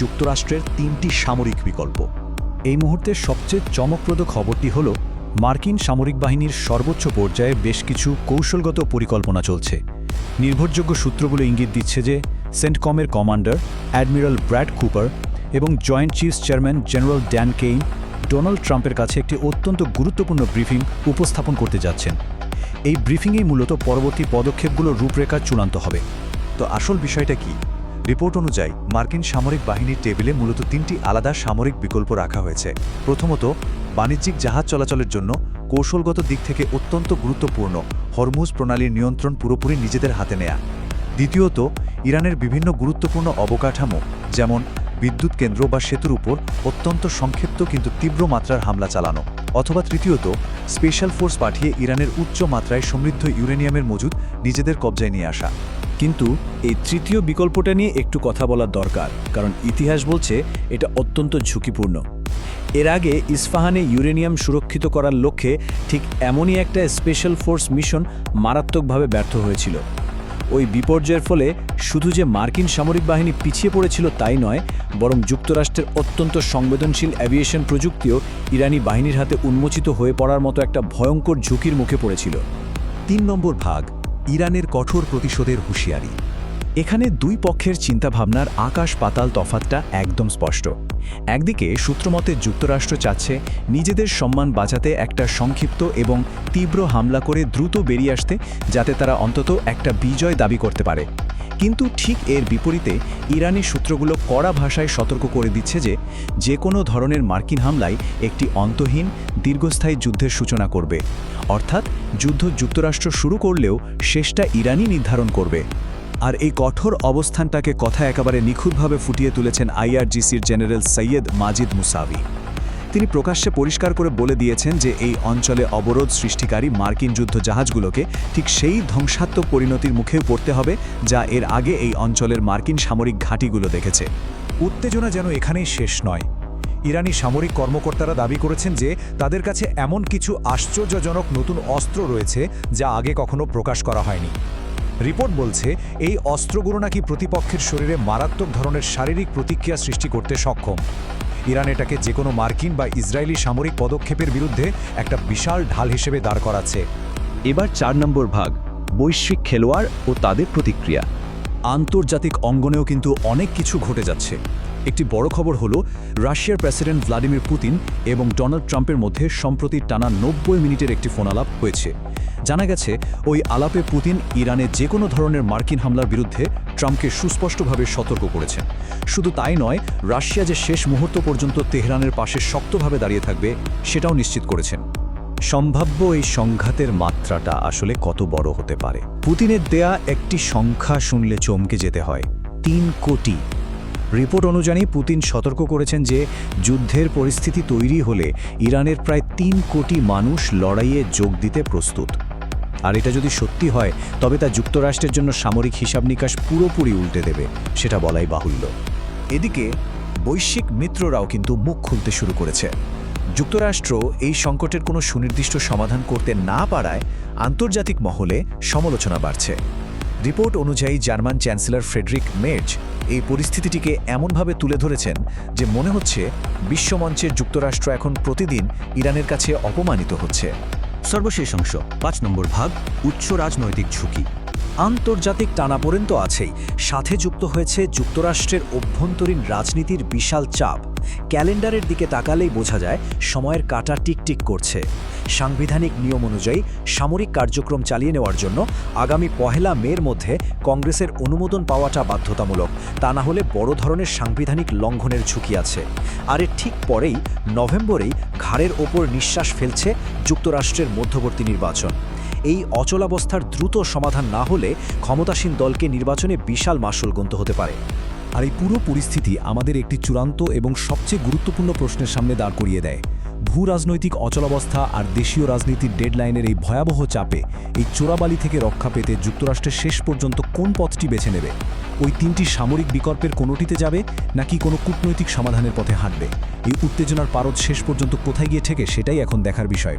যুক্তরাষ্ট্রের 3টি সামরিক বিকল্প। এই মুহূর্তের সবচেয়ে চমকপ্রদ খবরটি হল মার্কিন সামরিক বাহিনীর সর্বোচ্চ পর্যায়ে বেশ কিছু কৌশলগত পরিকল্পনা চলছে। নির্ভরযোগ্য সূত্রগুলো ইঙ্গিত দিচ্ছে যে সেন্টকমের কমান্ডার অ্যাডমিরাল ব্র্যাড কুপার এবং joint chiefs chairman general Dan Kane Donald ট্রাম্পের কাছে একটি অত্যন্ত গুরুত্বপূর্ণ ব্রিফিং উপস্থাপন করতে যাচ্ছেন। এই ব্রিফিংয়েই মূলত পরবর্তী পদক্ষেপগুলোর রূপরেখা চূড়ান্ত হবে। তো আসল বিষয়টা কি? রিপোর্ট অনুযায়ী মার্কিন সামরিক বাহিনীর টেবিলে মূলত 3টি আলাদা সামরিক বিকল্প রাখা হয়েছে। প্রথমত, বাণিজ্যিক জাহাজ চলাচলের জন্য কৌশলগত দিক থেকে অত্যন্ত গুরুত্বপূর্ণ হরমুজ প্রণালীর নিয়ন্ত্রণ পুরোপুরি নিজেদের হাতে নেয়া। দ্বিতীয়ত, ইরানের বিভিন্ন গুরুত্বপূর্ণ অবকাঠামো যেমন বিদ্যুৎ কেন্দ্র বা সেতুর উপর অত্যন্ত সংক্ষিপ্ত কিন্তু তীব্র মাত্রার হামলা চালানো। অথবা তৃতীয়ত, স্পেশাল ফোর্স পাঠিয়ে ইরানের উচ্চ মাত্রায় সমৃদ্ধ ইউরেনিয়ামের মজুদ নিজেদের কবজায় নিয়ে আসা। কিন্তু এই তৃতীয় বিকল্পটা নিয়ে একটু কথা বলার দরকার, কারণ ইতিহাস বলছে এটা অত্যন্ত ঝুঁকিপূর্ণ। এর আগে ইস্পাহানে ইউরেনিয়াম সুরক্ষিত করার লক্ষ্যে ঠিক এমনই একটা স্পেশাল ফোর্স মিশন মারাত্মকভাবে ব্যর্থ হয়েছিল। ওই বিপর্যয়ের ফলে শুধু যে মার্কিন সামরিক বাহিনী পিছিয়ে পড়েছিল তাই নয়, বরং যুক্তরাষ্ট্রের অত্যন্ত সংবেদনশীল অ্যাভিয়েশন প্রযুক্তিও ইরানি বাহিনীর হাতে উন্মোচিত হয়ে পড়ার মতো একটা ভয়ঙ্কর ঝুঁকির মুখে পড়েছিল। 3 নম্বর ভাগ, ইরানের কঠোর প্রতিশোধের হুঁশিয়ারি। এখানে দুই পক্ষের চিন্তাভাবনার আকাশ পাতাল তফাতটা একদম স্পষ্ট। একদিকে সূত্রমতে যুক্তরাষ্ট্র চাচ্ছে নিজেদের সম্মান বাঁচাতে একটা সংক্ষিপ্ত এবং তীব্র হামলা করে দ্রুত বেরিয়ে আসতে, যাতে তারা অন্তত একটা বিজয় দাবি করতে পারে। কিন্তু ঠিক এর বিপরীতে ইরানি সূত্রগুলো কড়া ভাষায় সতর্ক করে দিচ্ছে যে কোনো ধরনের মার্কিন হামলায় একটি অন্তহীন দীর্ঘস্থায়ী যুদ্ধের সূচনা করবে। অর্থাৎ যুদ্ধ যুক্তরাষ্ট্র শুরু করলেও শেষটা ইরানই নির্ধারণ করবে। আর এই কঠোর অবস্থানটাকে কথা একেবারে নিখুঁতভাবে ফুটিয়ে তুলেছেন IRGCর জেনারেল সৈয়দ মাজিদ মুসাভি। তিনি প্রকাশ্যে পরিষ্কার করে বলে দিয়েছেন যে এই অঞ্চলে অবরোধ সৃষ্টিকারী মার্কিন যুদ্ধ জাহাজগুলোকে ঠিক সেই ধ্বংসাত্মক পরিণতির মুখেও পড়তে হবে যা এর আগে এই অঞ্চলের মার্কিন সামরিক ঘাঁটিগুলো দেখেছে। উত্তেজনা যেন এখানেই শেষ নয়। ইরানি সামরিক কর্মকর্তারা দাবি করেছেন যে তাদের কাছে এমন কিছু আশ্চর্যজনক নতুন অস্ত্র রয়েছে যা আগে কখনো প্রকাশ করা হয়নি। রিপোর্ট বলছে এই অস্ত্রগুলো নাকি প্রতিপক্ষের শরীরে মারাত্মক ধরনের শারীরিক প্রতিক্রিয়া সৃষ্টি করতে সক্ষম। ইরান এটাকে যে কোনো মার্কিন বা ইসরায়েলি সামরিক পদক্ষেপের বিরুদ্ধে একটা বিশাল ঢাল হিসেবে দাঁড় করাচ্ছে। এবার 4 নম্বর ভাগ, বৈশ্বিক খেলোয়াড় ও তাদের প্রতিক্রিয়া। আন্তর্জাতিক অঙ্গনেও কিন্তু অনেক কিছু ঘটে যাচ্ছে। একটি বড় খবর হলো রাশিয়ার প্রেসিডেন্ট ভ্লাদিমির পুতিন এবং ডোনাল্ড ট্রাম্পের মধ্যে সম্প্রতি টানা 90 মিনিটের একটি ফোন আলাপ হয়েছে। জানা গেছে ওই আলাপে পুতিন ইরানে যে কোনো ধরনের মার্কিন হামলার বিরুদ্ধে ট্রাম্পকে সুস্পষ্টভাবে সতর্ক করেছেন। শুধু তাই নয়, রাশিয়া যে শেষ মুহূর্ত পর্যন্ত তেহরানের পাশে শক্তভাবে দাঁড়িয়ে থাকবে সেটাও নিশ্চিত করেছেন। সম্ভাব্য এই সংঘাতের মাত্রাটা আসলে কত বড় হতে পারে? পুতিনের দেয়া একটি সংখ্যা শুনলে চমকে যেতে হয়, 3 কোটি। রিপোর্ট অনুযায়ী পুতিন সতর্ক করেছেন যে যুদ্ধের পরিস্থিতি তৈরি হলে ইরানের প্রায় 3 কোটি মানুষ লড়াইয়ে যোগ দিতে প্রস্তুত। আর এটা যদি সত্যি হয় তবে তা যুক্তরাষ্ট্রের জন্য সামরিক হিসাব নিকাশ পুরোপুরি উল্টে দেবে, সেটা বলাই বাহুল্য। এদিকে বৈশ্বিক মিত্ররাও কিন্তু মুখ খুলতে শুরু করেছে। যুক্তরাষ্ট্র এই সংকটের কোনো সুনির্দিষ্ট সমাধান করতে না পারায় আন্তর্জাতিক মহলে সমালোচনা বাড়ছে। রিপোর্ট অনুযায়ী জার্মান চ্যান্সেলর ফ্রেডরিক মের্জ এই পরিস্থিতিটিকে এমনভাবে তুলে ধরেছেন যে মনে হচ্ছে বিশ্বমঞ্চের যুক্তরাষ্ট্র এখন প্রতিদিন ইরানের কাছে অপমানিত হচ্ছে। সর্বশেষ অংশ, 5 নম্বর ভাগ, উচ্চ রাজনৈতিক ঝুঁকি। আন্তর্জাতিক টানাপোড়েন তো আছেই, সাথে যুক্ত হয়েছে যুক্তরাষ্ট্রের অভ্যন্তরীণ রাজনীতির বিশাল চাপ। ক্যালেন্ডারের দিকে তাকালেই বোঝা যায় সময়ের কাঁটা টিকটিক করছে। সাংবিধানিক নিয়ম অনুযায়ী সামরিক কার্যক্রম চালিয়ে নেওয়ার জন্য আগামী 1 মের মধ্যে কংগ্রেসের অনুমোদন পাওয়াটা বাধ্যতামূলক, তা না হলে বড় ধরনের সাংবিধানিক লঙ্ঘনের ঝুঁকি আছে। আর এর ঠিক পরেই নভেম্বরেই ঘাড়ের ওপর নিঃশ্বাস ফেলছে যুক্তরাষ্ট্রের মধ্যবর্তী নির্বাচন। এই অচলাবস্থার দ্রুত সমাধান না হলে ক্ষমতাসীন দলকে নির্বাচনে বিশাল মাশুল গুনতে হতে পারে। আর এই পুরো পরিস্থিতি আমাদের একটি চূড়ান্ত এবং সবচেয়ে গুরুত্বপূর্ণ প্রশ্নের সামনে দাঁড় করিয়ে দেয়। ভূ রাজনৈতিক অচলাবস্থা আর দেশীয় রাজনীতির ডেডলাইনের এই ভয়াবহ চাপে এই চোরাবালি থেকে রক্ষা পেতে যুক্তরাষ্ট্রের শেষ পর্যন্ত কোন পথটি বেছে নেবে? ওই 3টি সামরিক বিকল্পের কোনোটিতে যাবে নাকি কোনো কূটনৈতিক সমাধানের পথে হাঁটবে? এই উত্তেজনার পারদ শেষ পর্যন্ত কোথায় গিয়ে ঠেকে সেটাই এখন দেখার বিষয়।